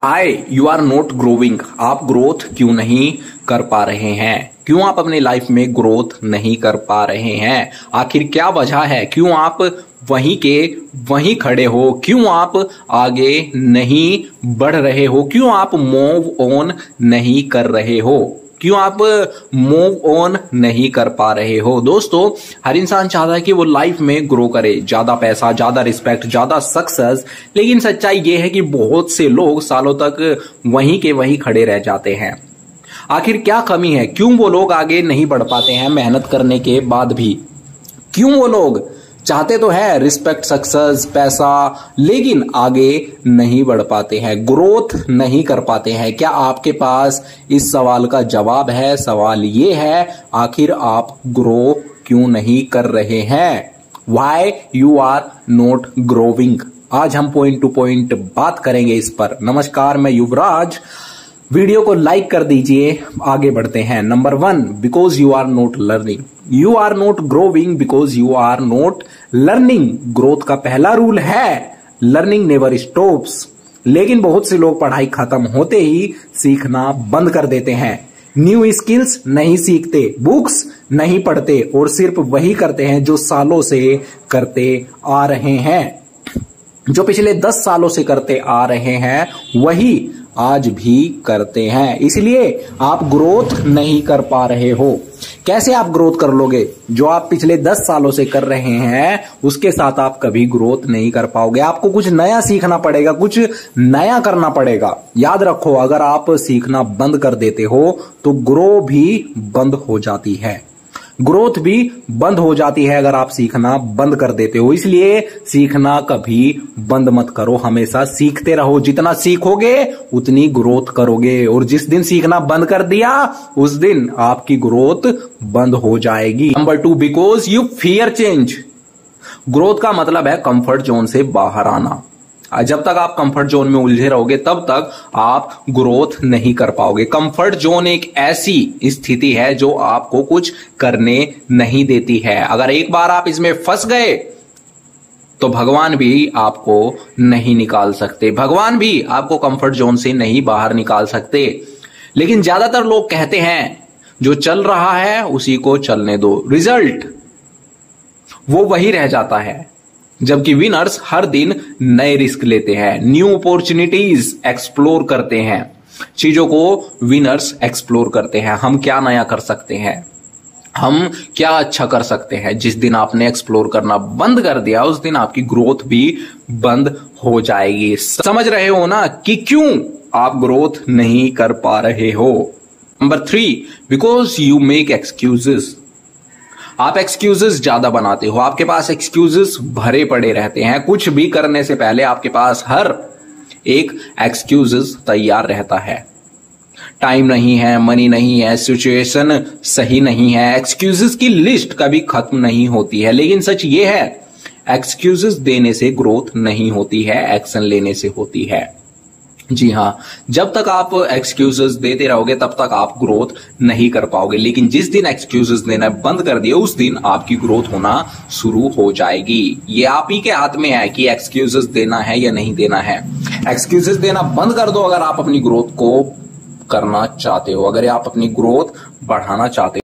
Hi, you are not growing. आप growth क्यों नहीं कर पा रहे हैं? क्यों आप अपनी लाइफ में ग्रोथ नहीं कर पा रहे हैं? आखिर क्या वजह है? क्यों आप वहीं के वहीं खड़े हो? क्यों आप आगे नहीं बढ़ रहे हो? क्यों आप मूव ऑन नहीं कर रहे हो? क्यों आप मूव ऑन नहीं कर पा रहे हो? दोस्तों, हर इंसान चाहता है कि वो लाइफ में ग्रो करे, ज्यादा पैसा, ज्यादा रिस्पेक्ट, ज्यादा सक्सेस। लेकिन सच्चाई ये है कि बहुत से लोग सालों तक वहीं के वहीं खड़े रह जाते हैं। आखिर क्या कमी है? क्यों वो लोग आगे नहीं बढ़ पाते हैं मेहनत करने के बाद भी? क्यों वो लोग चाहते तो है रिस्पेक्ट, सक्सेस, पैसा, लेकिन आगे नहीं बढ़ पाते हैं, ग्रोथ नहीं कर पाते हैं? क्या आपके पास इस सवाल का जवाब है? सवाल ये है, आखिर आप ग्रो क्यों नहीं कर रहे हैं? Why you are not growing? आज हम पॉइंट टू पॉइंट बात करेंगे इस पर। नमस्कार, मैं युवराज। वीडियो को लाइक कर दीजिए, आगे बढ़ते हैं। Number 1, because you are not learning. You are not growing because you are not learning. Growth का पहला रूल है लर्निंग नेवर स्टॉप्स। लेकिन बहुत से लोग पढ़ाई खत्म होते ही सीखना बंद कर देते हैं। न्यू स्किल्स नहीं सीखते, बुक्स नहीं पढ़ते और सिर्फ वही करते हैं जो सालों से करते आ रहे हैं। जो पिछले 10 सालों से करते आ रहे हैं वही आज भी करते हैं। इसलिए आप ग्रोथ नहीं कर पा रहे हो। कैसे आप ग्रोथ कर लोगे? जो आप पिछले 10 सालों से कर रहे हैं उसके साथ आप कभी ग्रोथ नहीं कर पाओगे। आपको कुछ नया सीखना पड़ेगा, कुछ नया करना पड़ेगा। याद रखो, अगर आप सीखना बंद कर देते हो तो ग्रो भी बंद हो जाती है, ग्रोथ भी बंद हो जाती है अगर आप सीखना बंद कर देते हो। इसलिए सीखना कभी बंद मत करो, हमेशा सीखते रहो। जितना सीखोगे उतनी ग्रोथ करोगे, और जिस दिन सीखना बंद कर दिया उस दिन आपकी ग्रोथ बंद हो जाएगी। Number 2, because you fear change. Growth का मतलब है कंफर्ट जोन से बाहर आना। जब तक आप कंफर्ट जोन में उलझे रहोगे तब तक आप ग्रोथ नहीं कर पाओगे। कंफर्ट जोन एक ऐसी स्थिति है जो आपको कुछ करने नहीं देती है। अगर एक बार आप इसमें फंस गए तो भगवान भी आपको नहीं निकाल सकते, भगवान भी आपको कंफर्ट जोन से नहीं बाहर निकाल सकते। लेकिन ज्यादातर लोग कहते हैं जो चल रहा है उसी को चलने दो, रिजल्ट वो वही रह जाता है। जबकि विनर्स हर दिन नए रिस्क लेते हैं, न्यू अपॉर्चुनिटीज एक्सप्लोर करते हैं। चीजों को विनर्स एक्सप्लोर करते हैं। हम क्या नया कर सकते हैं, हम क्या अच्छा कर सकते हैं। जिस दिन आपने एक्सप्लोर करना बंद कर दिया उस दिन आपकी ग्रोथ भी बंद हो जाएगी। समझ रहे हो ना कि क्यों आप ग्रोथ नहीं कर पा रहे हो? Number 3, because you make excuses. आप एक्सक्यूजेस ज्यादा बनाते हो, आपके पास एक्सक्यूजेस भरे पड़े रहते हैं। कुछ भी करने से पहले आपके पास हर एक एक्सक्यूजेस तैयार रहता है। टाइम नहीं है, मनी नहीं है, सिचुएशन सही नहीं है। एक्सक्यूजेस की लिस्ट कभी खत्म नहीं होती है। लेकिन सच ये है, एक्सक्यूजेस देने से ग्रोथ नहीं होती है, एक्शन लेने से होती है। जी हाँ, जब तक आप एक्सक्यूजेस देते रहोगे तब तक आप ग्रोथ नहीं कर पाओगे। लेकिन जिस दिन एक्सक्यूजेस देना बंद कर दिए उस दिन आपकी ग्रोथ होना शुरू हो जाएगी। ये आप ही के हाथ में है कि एक्सक्यूजेस देना है या नहीं देना है। एक्सक्यूजेस देना बंद कर दो अगर आप अपनी ग्रोथ को करना चाहते हो, अगर आप अपनी ग्रोथ बढ़ाना चाहते हो।